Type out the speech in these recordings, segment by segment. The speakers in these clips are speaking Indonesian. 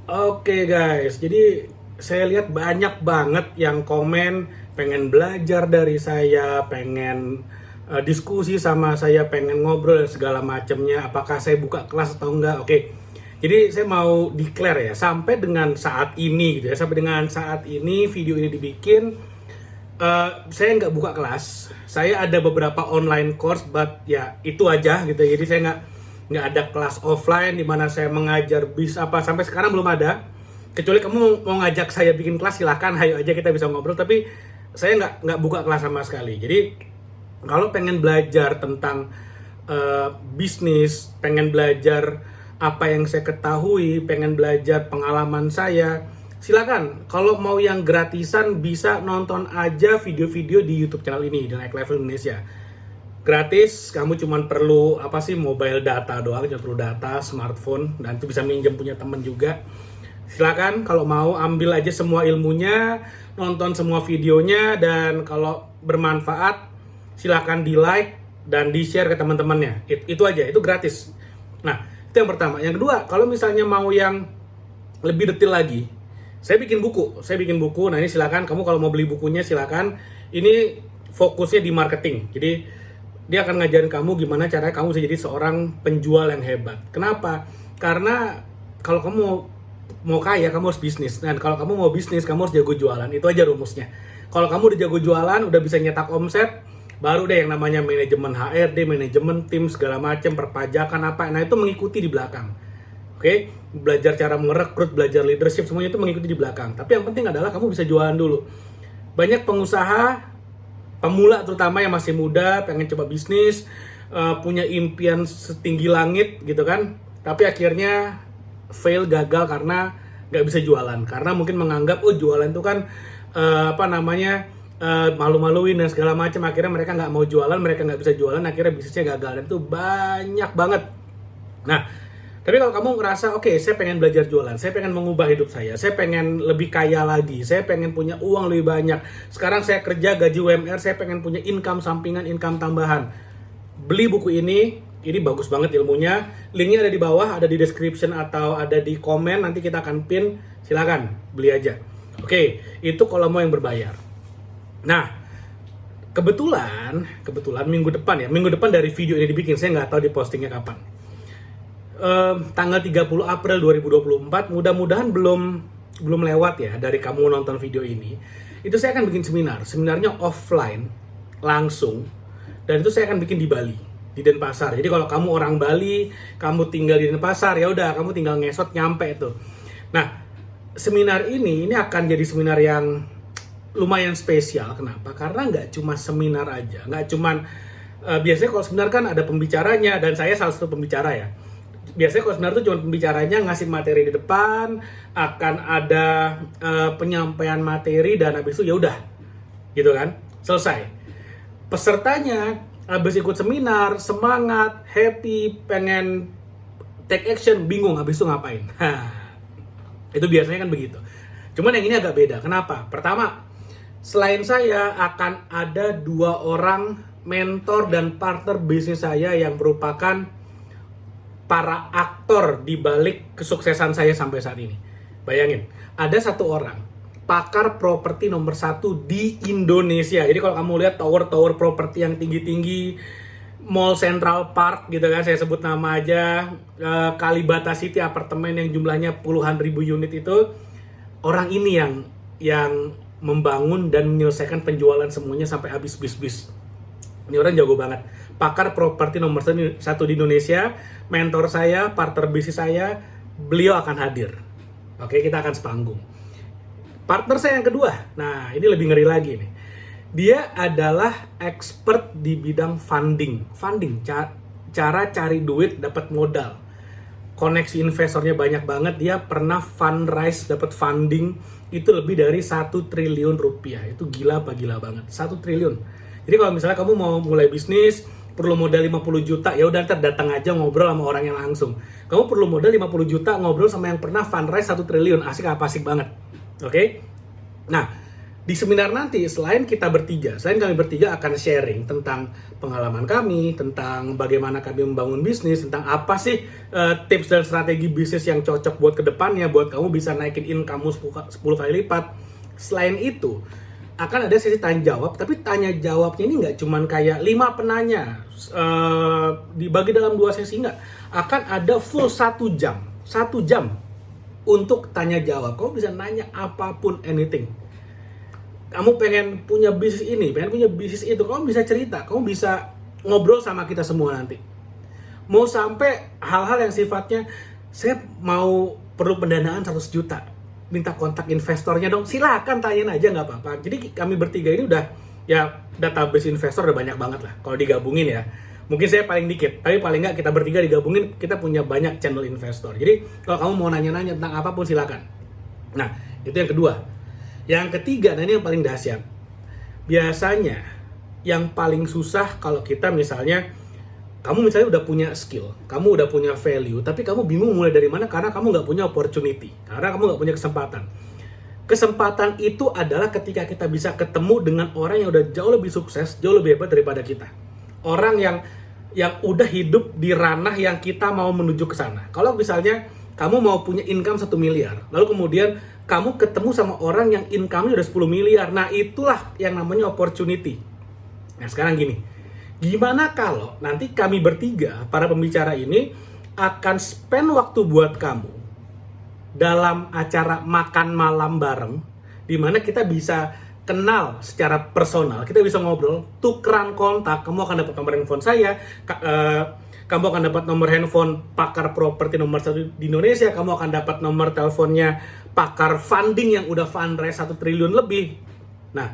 Oke guys, jadi saya lihat banyak banget yang komen pengen belajar dari saya, pengen diskusi sama saya, pengen ngobrol dan segala macamnya. Apakah saya buka kelas atau enggak? Oke, jadi saya mau declare ya, sampai dengan saat ini gitu ya, sampai dengan saat ini video ini dibikin, saya nggak buka kelas. Saya ada beberapa online course, but ya itu aja gitu. Jadi saya nggak ada kelas offline di mana saya mengajar bis apa sampai sekarang belum ada. Kecuali kamu mau ngajak saya bikin kelas, silahkan, ayo aja kita bisa ngobrol. Tapi saya nggak buka kelas sama sekali. Jadi kalau pengen belajar tentang bisnis, pengen belajar apa yang saya ketahui, pengen belajar pengalaman saya, silakan. Kalau mau yang gratisan bisa nonton aja video-video di YouTube channel ini, di Naik Level Indonesia. Gratis, kamu cuma perlu apa sih, mobile data doang, cuma perlu data, smartphone, dan itu bisa minjem punya temen juga. Silakan kalau mau ambil aja semua ilmunya, nonton semua videonya, dan kalau bermanfaat silakan di like dan di share ke teman-temannya. Itu aja, itu gratis. Nah, itu yang pertama. Yang kedua, kalau misalnya mau yang lebih detail lagi, saya bikin buku. Nah, ini silakan, kamu kalau mau beli bukunya silakan. Ini fokusnya di marketing. Jadi dia akan ngajarin kamu gimana caranya kamu bisa jadi seorang penjual yang hebat. Kenapa? Karena kalau kamu mau kaya, kamu harus bisnis. Dan kalau kamu mau bisnis, kamu harus jago jualan. Itu aja rumusnya. Kalau kamu udah jago jualan, udah bisa nyetak omset, baru deh yang namanya manajemen HRD, manajemen tim, segala macam, perpajakan apa. Nah, itu mengikuti di belakang. Oke, belajar cara merekrut, belajar leadership, semuanya itu mengikuti di belakang. Tapi yang penting adalah kamu bisa jualan dulu. Banyak pengusaha, pemula terutama yang masih muda, pengen coba bisnis, punya impian setinggi langit gitu kan. Tapi akhirnya fail, gagal karena nggak bisa jualan. Karena mungkin menganggap, oh jualan itu kan malu-maluin dan segala macam. Akhirnya mereka nggak mau jualan, mereka nggak bisa jualan, akhirnya bisnisnya gagal. Dan itu banyak banget. Nah, tapi kalau kamu ngerasa, oke, saya pengen belajar jualan, saya pengen mengubah hidup saya pengen lebih kaya lagi, saya pengen punya uang lebih banyak, sekarang saya kerja gaji UMR, saya pengen punya income sampingan, income tambahan, beli buku ini bagus banget ilmunya, linknya ada di bawah, ada di description atau ada di komen, nanti kita akan pin, silakan beli aja. Oke, itu kalau mau yang berbayar. Nah, kebetulan minggu depan dari video ini dibikin, saya nggak tahu di postingnya kapan. Tanggal 30 April 2024, mudah-mudahan belum lewat ya dari kamu nonton video ini. Itu saya akan bikin seminarnya offline langsung, dan itu saya akan bikin di Bali, di Denpasar. Jadi kalau kamu orang Bali, kamu tinggal di Denpasar, ya udah kamu tinggal ngesot nyampe tuh. Nah, seminar ini akan jadi seminar yang lumayan spesial. Kenapa? Karena nggak cuma seminar aja, nggak cuma biasanya kalau seminar kan ada pembicaranya, dan saya salah satu pembicara ya. Biasanya kalau seminar itu cuma pembicaranya, ngasih materi di depan, akan ada penyampaian materi, dan habis itu ya udah, gitu kan, selesai. Pesertanya habis ikut seminar, semangat, happy, pengen take action, bingung habis itu ngapain. Itu biasanya kan begitu. Cuman yang ini agak beda. Kenapa? Pertama, selain saya akan ada 2 orang mentor dan partner bisnis saya yang merupakan para aktor di balik kesuksesan saya sampai saat ini. Bayangin, ada 1 orang pakar properti nomor 1 di Indonesia. Jadi kalau kamu lihat tower properti yang tinggi-tinggi, Mall Central Park gitu kan, saya sebut nama aja, Kalibata City apartemen yang jumlahnya puluhan ribu unit, itu orang ini yang membangun dan menyelesaikan penjualan semuanya sampai habis bis. Ini orang jago banget. Pakar properti nomor 1 di Indonesia, mentor saya, partner bisnis saya, beliau akan hadir. Oke, kita akan sepanggung. Partner saya yang kedua, nah ini lebih ngeri lagi nih. Dia adalah expert di bidang funding, cara cari duit, dapat modal. Koneksi investornya banyak banget, dia pernah fundraise, dapat funding, itu lebih dari 1 triliun rupiah. Itu gila apa gila banget, 1 triliun. Jadi kalau misalnya kamu mau mulai bisnis, perlu modal 50 juta, ya udah ntar datang aja ngobrol sama orang yang langsung. Kamu perlu modal 50 juta, ngobrol sama yang pernah fundraise 1 triliun, asik banget. Oke? Nah, Di seminar nanti, selain kami bertiga akan sharing tentang pengalaman kami, tentang bagaimana kami membangun bisnis, tentang apa sih tips dan strategi bisnis yang cocok buat kedepannya, buat kamu bisa naikin income 10 kali lipat. Selain itu, akan ada sesi tanya jawab, tapi tanya jawabnya ini nggak cuman kayak 5 penanya, dibagi dalam 2 sesi, nggak. Akan ada full 1 jam untuk tanya jawab. Kamu bisa nanya apapun, anything. Kamu pengen punya bisnis ini, pengen punya bisnis itu, kamu bisa cerita, kamu bisa ngobrol sama kita semua nanti. Mau sampai hal-hal yang sifatnya, saya mau perlu pendanaan 100 juta, minta kontak investornya dong, silakan tanyain aja, nggak apa-apa. Jadi kami bertiga ini udah, ya database investor udah banyak banget lah, kalau digabungin ya. Mungkin saya paling dikit, tapi paling nggak kita bertiga digabungin, kita punya banyak channel investor. Jadi kalau kamu mau nanya-nanya tentang apapun, silakan. Nah, itu yang kedua. Yang ketiga, nah ini yang paling dahsyat. Biasanya yang paling susah kalau kita misalnya, kamu misalnya udah punya skill, kamu udah punya value, tapi kamu bingung mulai dari mana karena kamu nggak punya opportunity, karena kamu nggak punya kesempatan. Kesempatan itu adalah ketika kita bisa ketemu dengan orang yang udah jauh lebih sukses, jauh lebih hebat daripada kita. Orang yang udah hidup di ranah yang kita mau menuju ke sana. Kalau misalnya kamu mau punya income 1 miliar, lalu kemudian kamu ketemu sama orang yang income-nya udah 10 miliar. Nah, itulah yang namanya opportunity. Nah, sekarang gini. Gimana kalau nanti kami bertiga, para pembicara ini, akan spend waktu buat kamu dalam acara makan malam bareng, di mana kita bisa kenal secara personal, kita bisa ngobrol, tukeran kontak, kamu akan dapat nomor handphone saya, kamu akan dapat nomor handphone pakar properti nomor 1 di Indonesia, kamu akan dapat nomor teleponnya pakar funding yang udah fundraise 1 triliun lebih. Nah,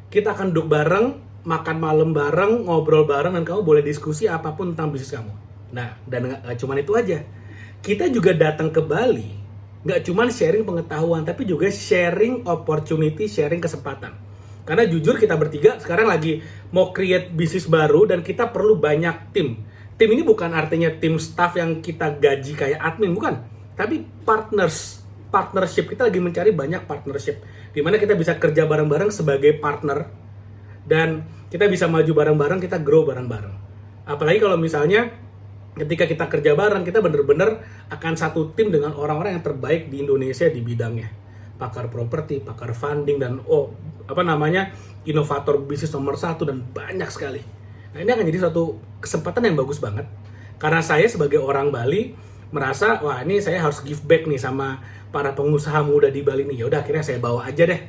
kita akan duduk bareng, makan malam bareng, ngobrol bareng, dan kamu boleh diskusi apapun tentang bisnis kamu. Nah, dan nggak cuma itu aja. Kita juga datang ke Bali, nggak cuma sharing pengetahuan, tapi juga sharing opportunity, sharing kesempatan. Karena jujur kita bertiga sekarang lagi mau create bisnis baru dan kita perlu banyak tim. Tim ini bukan artinya tim staff yang kita gaji kayak admin, bukan. Tapi partnership, kita lagi mencari banyak partnership. Dimana kita bisa kerja bareng-bareng sebagai partner. Dan kita bisa maju bareng-bareng, kita grow bareng-bareng. Apalagi kalau misalnya ketika kita kerja bareng, kita bener-bener akan satu tim dengan orang-orang yang terbaik di Indonesia di bidangnya. Pakar properti, pakar funding, dan inovator bisnis nomor 1, dan banyak sekali. Nah, ini akan jadi suatu kesempatan yang bagus banget. Karena saya sebagai orang Bali merasa, wah ini saya harus give back nih sama para pengusaha muda di Bali nih. Ya udah, akhirnya saya bawa aja deh.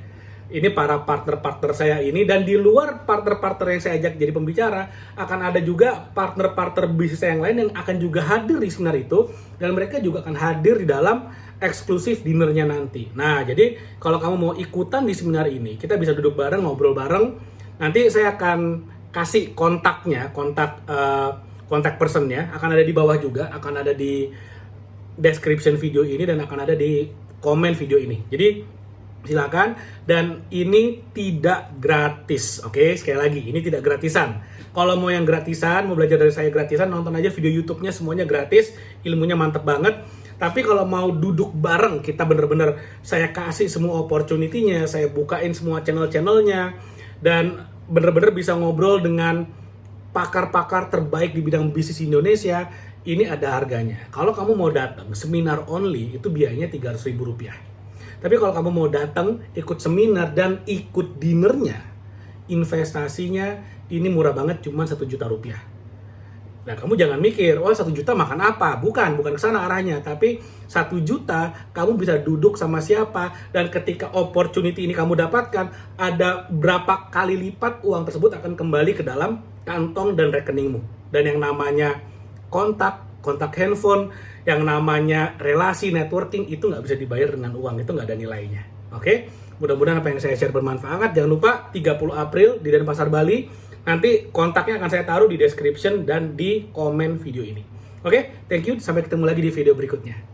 Ini para partner-partner saya ini, dan di luar partner-partner yang saya ajak jadi pembicara, akan ada juga partner-partner bisnis saya yang lain yang akan juga hadir di seminar itu, dan mereka juga akan hadir di dalam eksklusif dinnernya nanti. Nah, jadi kalau kamu mau ikutan di seminar ini, kita bisa duduk bareng, ngobrol bareng. Nanti saya akan kasih kontaknya, kontak personnya, akan ada di bawah juga, akan ada di description video ini, dan akan ada di komen video ini. Jadi silakan, dan ini tidak gratis, oke? Sekali lagi, ini tidak gratisan. Kalau mau yang gratisan, mau belajar dari saya gratisan, nonton aja video YouTube-nya, semuanya gratis, ilmunya mantep banget. Tapi kalau mau duduk bareng, kita bener-bener saya kasih semua opportunity-nya, saya bukain semua channel-channelnya, dan bener-bener bisa ngobrol dengan pakar-pakar terbaik di bidang bisnis Indonesia. Ini ada harganya. Kalau kamu mau datang seminar only, itu biayanya Rp300.000. Tapi kalau kamu mau datang, ikut seminar, dan ikut dinernya, investasinya ini murah banget, cuma Rp1 juta. Nah, kamu jangan mikir, oh 1 juta makan apa? Bukan kesana arahnya. Tapi 1 juta, kamu bisa duduk sama siapa, dan ketika opportunity ini kamu dapatkan, ada berapa kali lipat uang tersebut akan kembali ke dalam kantong dan rekeningmu. Dan yang namanya kontak handphone, yang namanya relasi, networking, itu nggak bisa dibayar dengan uang, itu nggak ada nilainya. Oke? Mudah-mudahan apa yang saya share bermanfaat. Jangan lupa 30 April di Denpasar, Bali. Nanti kontaknya akan saya taruh di description dan di komen video ini. Oke? Thank you. Sampai ketemu lagi di video berikutnya.